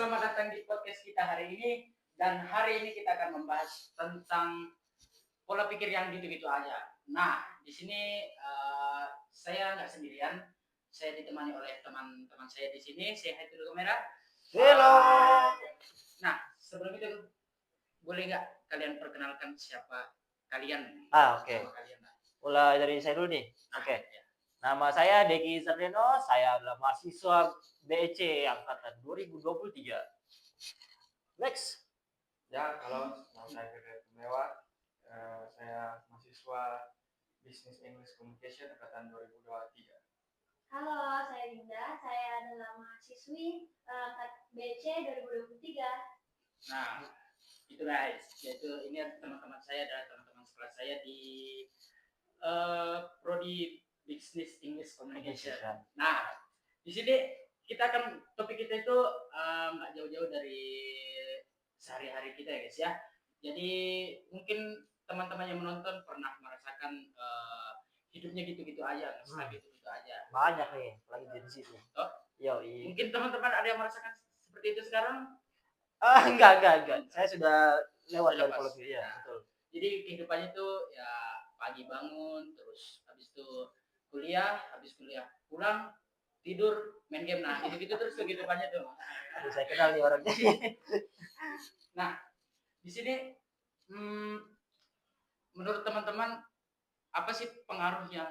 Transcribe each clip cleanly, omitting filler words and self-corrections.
selamat datang di podcast kita hari ini. Dan hari ini kita akan membahas tentang pola pikir yang gitu-gitu aja. Nah, di sini saya nggak sendirian. Saya ditemani oleh teman-teman saya di sini. Saya hai dulu kamera. Halo. Nah, sebelum itu boleh nggak kalian perkenalkan siapa kalian? Oke. Mulai dari saya dulu nih. Oke. Nama saya Deki Sardeno, saya adalah mahasiswa BEC angkatan 2023. Next. Ya, kalau nama saya Febri Mewah, saya mahasiswa Business English Communication angkatan 2023. Halo, saya Linda. Saya adalah mahasiswi BC 2023. Nah, itu guys. Yaitu ini teman-teman saya adalah teman-teman sekelas saya di prodi Business English Communication. Nah, di sini kita akan topik kita itu nggak jauh-jauh dari sehari-hari kita ya guys ya. Jadi mungkin teman-teman yang menonton pernah merasakan hidupnya gitu-gitu aja, gitu-gitu aja. Banyak nih, lagi Gen Z nih. Oh? Yoi. Mungkin teman-teman ada yang merasakan seperti itu sekarang? Enggak. Saya sudah lewat dari pola pikir, ya, betul. Jadi kehidupannya tuh ya pagi bangun, terus habis itu habis kuliah pulang, tidur, main game. Nah, gitu-gitu terus kehidupannya tuh. Saya kenal nih orangnya. Nah, di sini menurut teman-teman apa sih pengaruh yang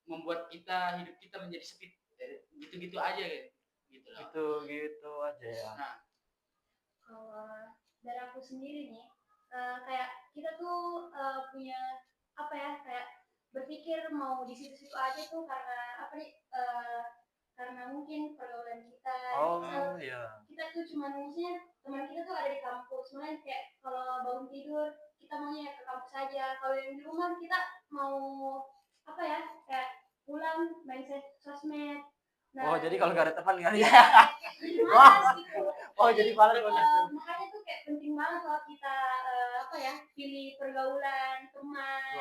membuat hidup kita menjadi sepi gitu-gitu aja gitu loh. Gitu aja ya. Nah, kalau dari aku sendiri nih, kayak kita tuh punya apa ya, kayak berpikir mau di situ-situ aja tuh karena apa nih, karena mungkin pergaulan kita. Iya. Kita tuh cuma maksudnya teman kita tuh ada di kampus, makanya kayak kalau bangun tidur kita maunya ke kampus aja. Kalau yang di rumah kita mau apa ya, kayak pulang main sosmed. Nah, Jadi kalau nggak ada teman nggak ya, ada. malas gitu. Jadi malas. Makanya tuh kayak penting banget kalau kita apa ya, pilih pergaulan teman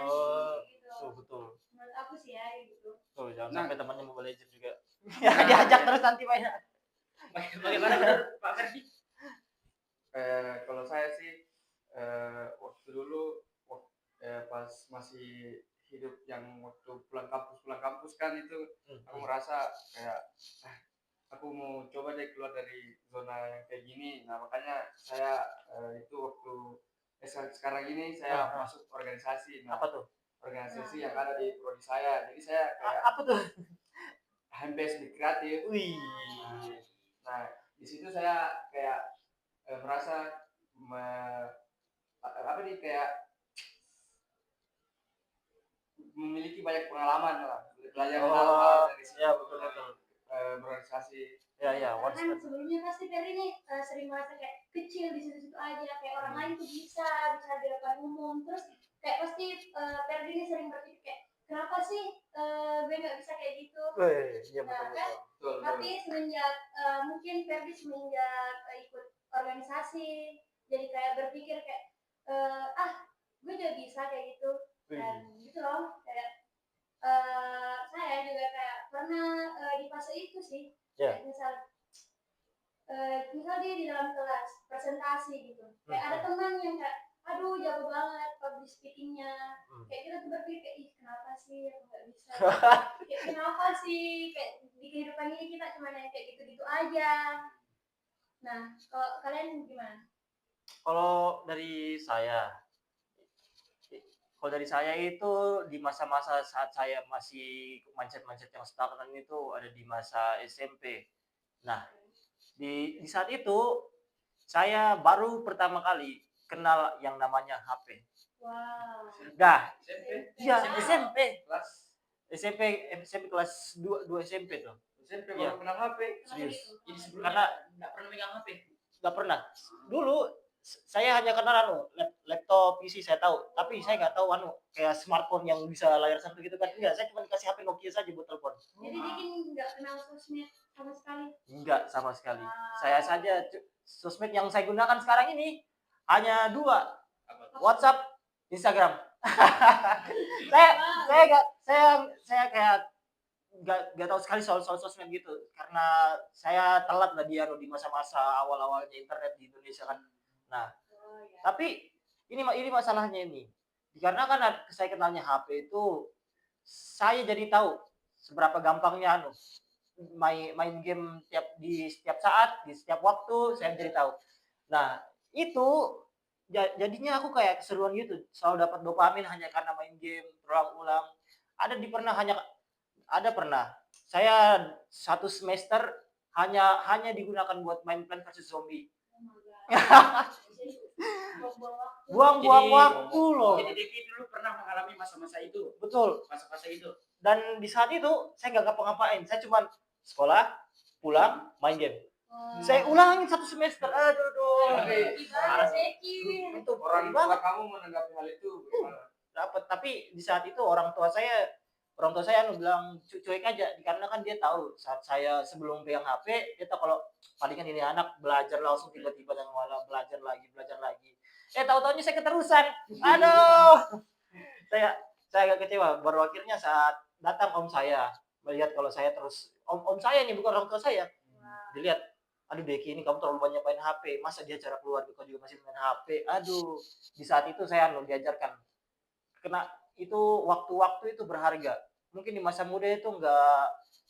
gitu. Betul. Menurut aku sih ya gitu. Jangan sampai temannya Mobile Legends juga. Diajak terus nanti banyak. Bagaimana menurut Pak Ferdi? Kalau saya sih waktu dulu pas masih hidup yang waktu pulang kampus kan itu aku merasa kayak aku mau coba deh keluar dari zona yang kayak gini. Nah, makanya saya itu waktu sekarang ini saya masuk organisasi. Nah, apa tuh? Organisasi yang ada di prodi saya. Jadi saya kayak apa tuh? HMPS di kreatif. Wih. Nah, di situ saya kayak merasa kayak memiliki banyak pengalaman lah, belajar hal dari situ. Ya, betul. Berorganisasi. Ya. Kan sebelumnya pasti Ferry nih sering merasa kayak kecil di situ-situ aja, kayak orang lain tuh bisa di depan umum, terus kayak pasti Ferry nih sering berpikir kayak kenapa sih gue nggak bisa kayak gitu. Iya, betul. Tapi semenjak mungkin Ferry semenjak ikut organisasi, jadi kayak berpikir kayak gue juga bisa kayak gitu. Dan gitu loh, kayak saya juga kayak pernah di fase itu sih. Kayak misal dia di dalam kelas presentasi gitu, kayak ada teman yang kayak aduh jago banget public speakingnya, kayak kita tuh berpikir ih kenapa sih aku nggak bisa, kayak kenapa sih kayak di kehidupan ini kita cuma yang kayak gitu-gitu aja. Nah, kalau kalian gimana? Kalau dari saya itu di masa-masa saat saya masih mindset yang stagnan itu ada di masa SMP. Nah, di saat itu saya baru pertama kali kenal yang namanya HP. Wow. SMP kelas 2 SMP tuh. SMP baru kenal HP. Serius. Jadi sebelumnya Karena nggak pernah megang HP. Nggak pernah. Dulu saya hanya kenal laptop PC saya tahu, tapi saya nggak tahu kayak smartphone yang bisa layar satu gitu kan. Enggak, saya cuma dikasih HP Nokia saja buat telepon. Jadi bikin nggak kenal sosmed sama sekali? Enggak sama sekali. Saya saja sosmed yang saya gunakan sekarang ini hanya 2. WhatsApp, Instagram. saya kayak nggak tahu sekali soal sosmed gitu, karena saya telat lah dia di masa-masa awal-awalnya internet di Indonesia kan. Nah, Oh, ya. tapi ini masalahnya ini, dikarenakan saya kenalnya HP itu, saya jadi tahu seberapa gampangnya main game di setiap saat, di setiap waktu, saya jadi tahu. Nah, itu jadinya aku kayak keseruan gitu, selalu dapat dopamin hanya karena main game berulang-ulang. Ada pernah saya satu semester hanya digunakan buat main Plant vs Zombie. Oh my God. Buang-buang waktu. Buang-buang Jadi- waktu loh. Jadi Deki dulu pernah mengalami masa-masa itu, Betul. masa-masa itu. Dan di saat itu saya nggak ngapa-ngapain, saya cuma sekolah, pulang, main game. Oh. Saya ulangin satu semester. Aduh. Gimana Zeki? Itu Orang tua banget kamu menanggapi hal itu bagaimana? dapat, tapi di saat itu orang tua saya bilang cuek aja, dikarenakan dia tahu saat saya sebelum pegang HP, dia tahu kalau palingan ini anak belajar langsung tiba-tiba dan malah belajar lagi. Tahu-taunya saya keterusan. Aduh. saya agak kecewa. Baru akhirnya saat datang om saya melihat kalau saya terus, om saya nih bukan orang tua saya, dilihat, aduh Deki ini kamu terlalu banyak main HP, masa dia cara keluarga kau juga masih main HP. Aduh, di saat itu saya diajarkan, kena itu waktu-waktu itu berharga. Mungkin di masa muda itu nggak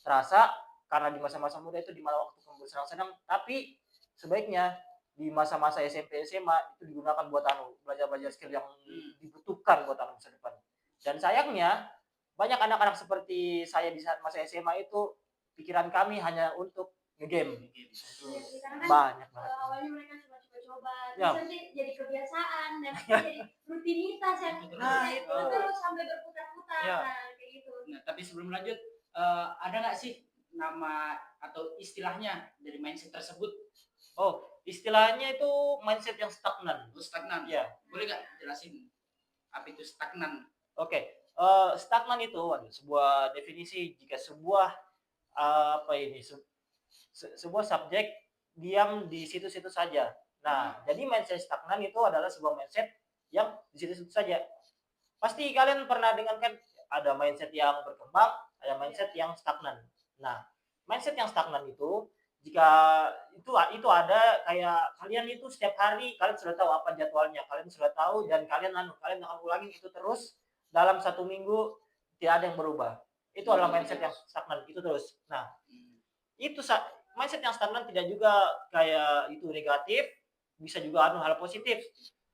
terasa, karena di masa-masa muda itu di mana waktu kamu bersenang-senang, tapi sebaiknya di masa-masa SMP SMA itu digunakan buat belajar skill yang dibutuhkan buat masa depan. Dan sayangnya banyak anak-anak seperti saya di saat masa SMA itu pikiran kami hanya untuk ngegame. Karena kan Banyak banget. awalnya mereka cuma coba-coba, Ya. terus nanti jadi kebiasaan dan jadi rutinitas yang itu. terus sampai berputar-putar. Ya. Nah, kayak gitu. Nah, tapi sebelum lanjut, ada nggak sih nama atau istilahnya dari mindset tersebut? Oh, istilahnya itu mindset yang stagnan. Stagnan. Ya. Boleh nggak jelasin apa itu stagnan? Oke. Stagnan itu sebuah definisi jika sebuah sebuah subjek diam di situ-situ saja. Nah, jadi mindset stagnan itu adalah sebuah mindset yang di situ-situ saja. Pasti kalian pernah dengar kan ada mindset yang berkembang, ada mindset yang stagnan. Nah, mindset yang stagnan itu jika itu ada kayak kalian itu setiap hari kalian sudah tahu apa jadwalnya, kalian sudah tahu dan kalian akan ulangin itu terus dalam 1 minggu, tidak ada yang berubah. Itu adalah mindset yang stagnan itu terus. Nah, itu mindset yang stagnan tidak juga kayak itu negatif, bisa juga hal positif,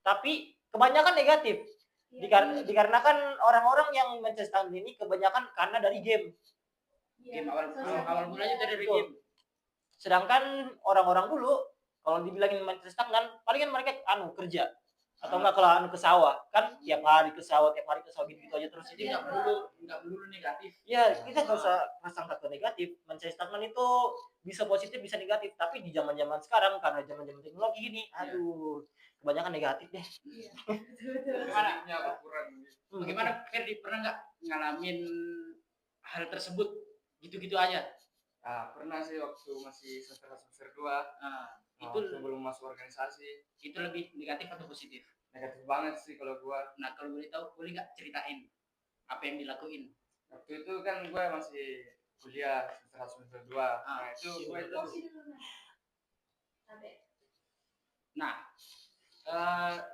tapi kebanyakan negatif. Dikarenakan orang-orang yang mindset stagnan ini kebanyakan karena dari game. Game awal mulanya dari game. Sedangkan orang-orang dulu kalau dibilangin mindset stagnan, palingan mereka kerja atau enggak kalau ke sawah kan tiap hari ke sawah gitu aja terus. Jadi nggak melulu negatif. Ya, kita nggak usah prasangka negatif. Mindset stagnan itu bisa positif bisa negatif, tapi di zaman-zaman sekarang karena zaman-zaman teknologi gini, aduh, kebanyakan negatif deh. Iya. Bagaimana Ferdi, pernah nggak ngalamin hal tersebut gitu-gitu aja? Pernah sih waktu masih semester 2. Itu belum masuk organisasi. Itu lebih negatif atau positif? Negatif banget sih kalau gua. Nah, kalau boleh tahu, boleh nggak ceritain apa yang dilakuin? Waktu itu kan gua masih kuliah semester 2. Nah, itu gua itu Nah,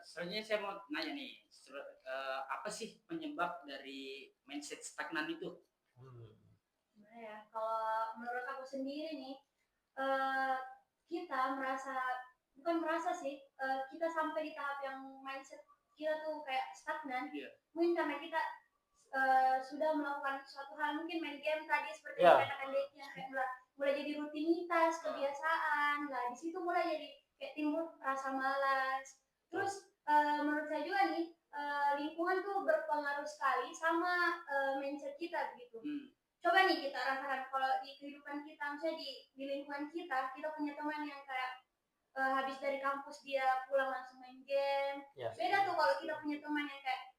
selanjutnya saya mau nanya nih, apa sih penyebab dari mindset stagnan itu? Gimana ya? Kalau menurut aku sendiri nih, kita kita sampai di tahap yang mindset kita tuh kayak stagnan. Iya. Mungkin karena kita sudah melakukan suatu hal, mungkin main game tadi seperti Ya. yang katakan Deki, yang kayak mulai jadi rutinitas, kebiasaan. Nah, di situ mulai jadi kayak timbul rasa malas. Terus menurut saya juga nih, lingkungan tuh berpengaruh sekali sama mindset kita gitu. Coba nih kita rasakan kalau di kehidupan kita, misalnya di lingkungan kita punya teman yang kayak habis dari kampus dia pulang langsung main game. Ya. Beda tuh kalau kita punya teman yang kayak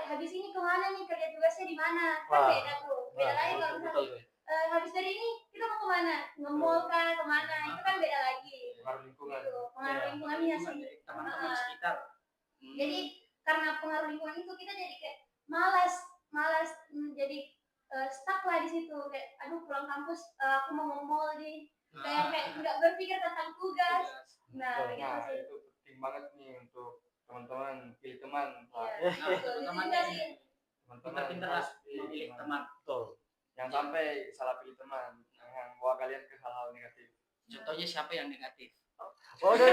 habis ini kemana nih, kerja tugasnya di mana, kan Wah. beda tuh. Beda lagi kalau misalnya habis dari ini kita mau kemana, nge-mall kah, kemana, itu kan beda lagi. pengaruh lingkungan. Gitu, pengaruh lingkungannya sih. Teman-teman sekitar. Jadi karena pengaruh lingkungan itu kita jadi kayak malas, jadi stuck lah di situ, kayak aduh pulang kampus aku mau ngomong nih, kayak nggak berpikir tentang tugas. Nah gitu Nah, sih. itu penting banget nih untuk teman-teman pilih teman. Iya, Nah, betul. Itu teman-teman juga ini sih. Teman-teman pintar-pintar lah harus memilih teman. Betul. Jangan sampai salah pilih teman yang bawa kalian ke hal-hal negatif. Contohnya siapa yang negatif? Oh, udah.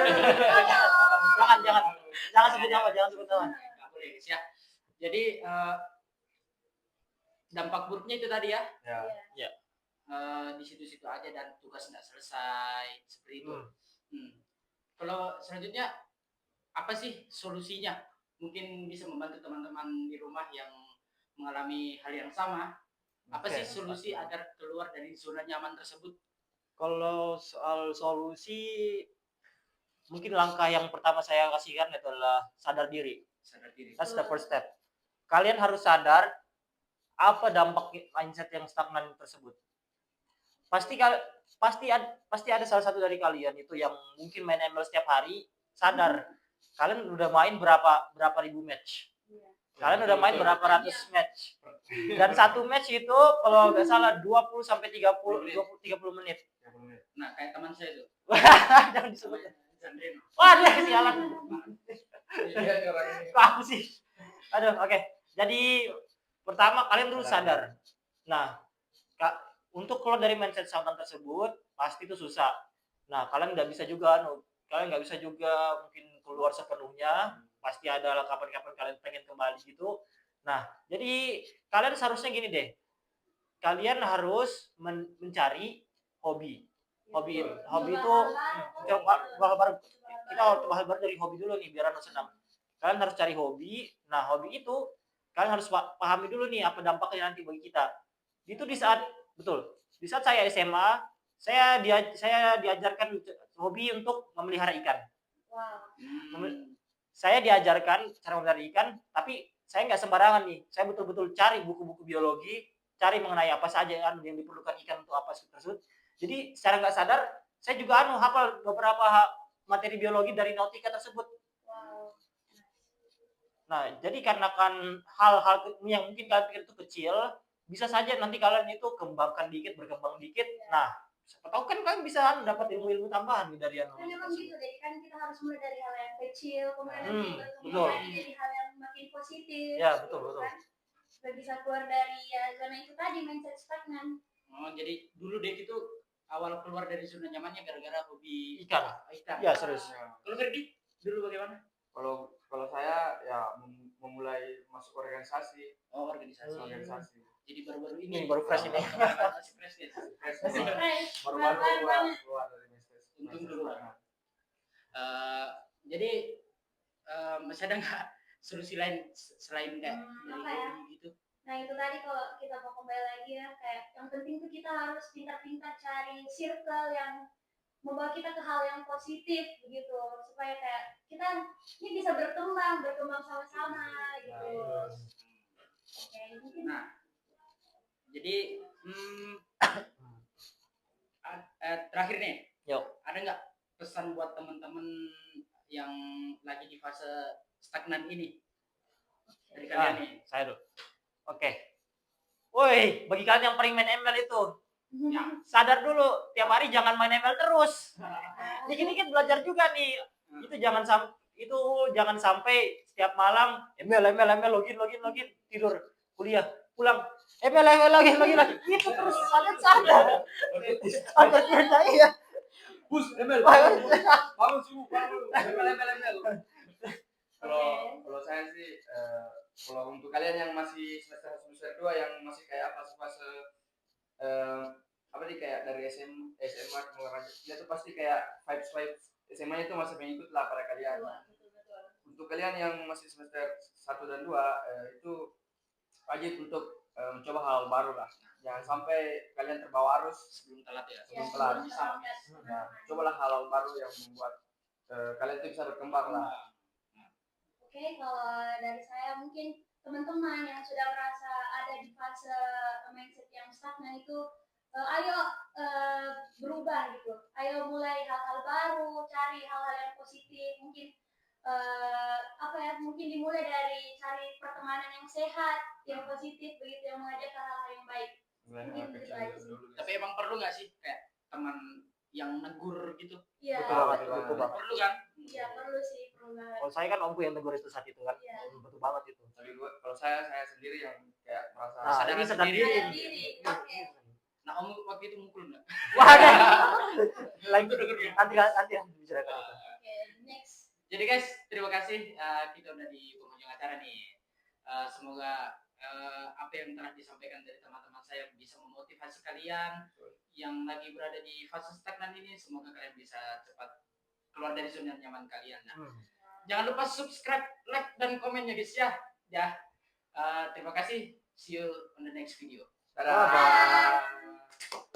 Jangan sebut nama, jangan sebut nama. Nggak boleh guys ya. Jadi dampak buruknya itu tadi ya. Ya. Di situ-situ aja dan tugas nggak selesai seperti itu. Kalau selanjutnya apa sih solusinya? Mungkin bisa membantu teman-teman di rumah yang mengalami hal yang sama. Apa sih solusi agar keluar dari zona nyaman tersebut? Kalau soal solusi, mungkin langkah yang pertama saya kasihkan adalah sadar diri. Sadar diri. That's the first step. Kalian harus sadar apa dampak mindset yang stagnan tersebut. Pasti ada salah satu dari kalian itu yang mungkin main ML setiap hari, sadar kalian udah main berapa ribu match. Kalian udah main berapa ratus match. Dan satu match itu kalau nggak salah 20 sampai 30 menit. Nah, kayak teman saya itu. Jangan disebut. Zandreno. Wah, dia kesialan. Iya, orang ini. Apa sih? Aduh, oke. Jadi pertama kalian dulu sadar. Nah, untuk keluar dari mindset stagnan tersebut pasti itu susah. Nah, kalian nggak bisa juga mungkin keluar sepenuhnya. Pasti ada lah kapan-kapan kalian pengen kembali gitu. Nah, jadi kalian seharusnya gini deh. Kalian harus mencari hobi. Hobi itu bahal baru. Kita bahal baru dari hobi dulu nih biar anda senang. Kalian harus cari hobi. Nah, hobi itu kalian harus pahami dulu nih apa dampaknya nanti bagi kita. Itu di saat saya SMA, saya diajarkan hobi untuk memelihara ikan. Wow. Saya diajarkan cara memelihara ikan, tapi saya nggak sembarangan nih. Saya betul-betul cari buku-buku biologi, cari mengenai apa saja yang diperlukan ikan untuk apa tersebut. Jadi secara nggak sadar, saya juga hafal beberapa materi biologi dari nautika tersebut. Wow. Nah, jadi karena kan hal-hal yang mungkin kalian pikir itu kecil, bisa saja nanti kalian itu berkembang dikit. Nah, siapa tahu kan kalian bisa dapat ilmu-ilmu tambahan dari yang Kan memang gitu deh, kan kita harus mulai dari hal yang kecil, kemudian betul. berkembang jadi hal yang makin positif. Ya, betul. Kan? Supaya bisa keluar dari zona itu tadi, mindset stagnan. Oh, jadi dulu deh itu awal keluar dari zona nyamannya gara-gara hobi Ikan. Ya, serius. Kalau Ferdi dulu bagaimana? Kalau saya ya memulai masuk organisasi. Oh, organisasi. Jadi baru-baru ini. Baru fresh ini. Baru-baru keluar dari bisnis. Untung dulu. Jadi masih ada nggak solusi lain selain kayak dari gitu? Nah itu tadi kalau kita mau kembali lagi ya, kayak yang penting tuh kita harus pintar-pintar cari circle yang membawa kita ke hal yang positif begitu, supaya kayak kita ini bisa berkembang sama-sama gitu. Oke, mungkin. Nah, jadi terakhir nih, ada nggak pesan buat teman-teman yang lagi di fase stagnan ini dari kalian nih? Saya dulu. Oke. Woi, bagi kalian yang paling main ML itu, ya, sadar dulu, tiap hari jangan main ML terus. Dikit-dikit belajar juga nih. Itu jangan sampai setiap malam ML login, tidur, kuliah, pulang ML lagi. Itu terus kalian sadar. Sadar ya. Bus ML. Bangun subuh, ML. Kalau saya sih kalau untuk kalian yang masih semester 2 yang masih kayak fase kayak dari SMA mau lanjut, dia tuh pasti kayak vibes SMA-nya itu masih mengikut lah pada kalian. Betul. Untuk kalian yang masih semester 1 dan 2 itu wajib untuk mencoba hal baru lah. Jangan sampai kalian terbawa arus sebelum telat ya. Cobalah hal baru yang membuat kalian itu bisa berkembang lah. Oke, kalau dari saya mungkin teman-teman yang sudah merasa ada di fase mindset yang stagnan itu, ayo berubah gitu. Ayo mulai hal-hal baru, cari hal-hal yang positif. Mungkin mungkin dimulai dari cari pertemanan yang sehat, yang positif begitu, yang mengajak hal-hal yang baik. Mungkin gitu aja sih. Tapi emang perlu nggak sih kayak teman yang negur gitu? Iya, Betul banget, betul banget. Perlu kan? iya perlu sih, perlu banget. Kalau saya kan omku yang tegur itu saat itu kan. Iya. Betul banget itu. Tapi kalau saya sendiri yang kayak merasa Nah, sadar ini sadar diri. diri. Sadar diri. Oke. Nah, om waktu itu mukul nggak? Waduh. Lagi Itu dengernya. nanti bicarakan itu. Oke, next. Jadi guys, terima kasih, kita udah di penghujung acara nih. Semoga apa yang telah disampaikan dari teman-teman saya bisa memotivasi kalian yang lagi berada di fase stagnan ini. Semoga kalian bisa cepat keluar dari zona nyaman kalian. Nah, jangan lupa subscribe, like, dan komennya guys ya. Ya, terima kasih. See you on the next video. dadah. Bye.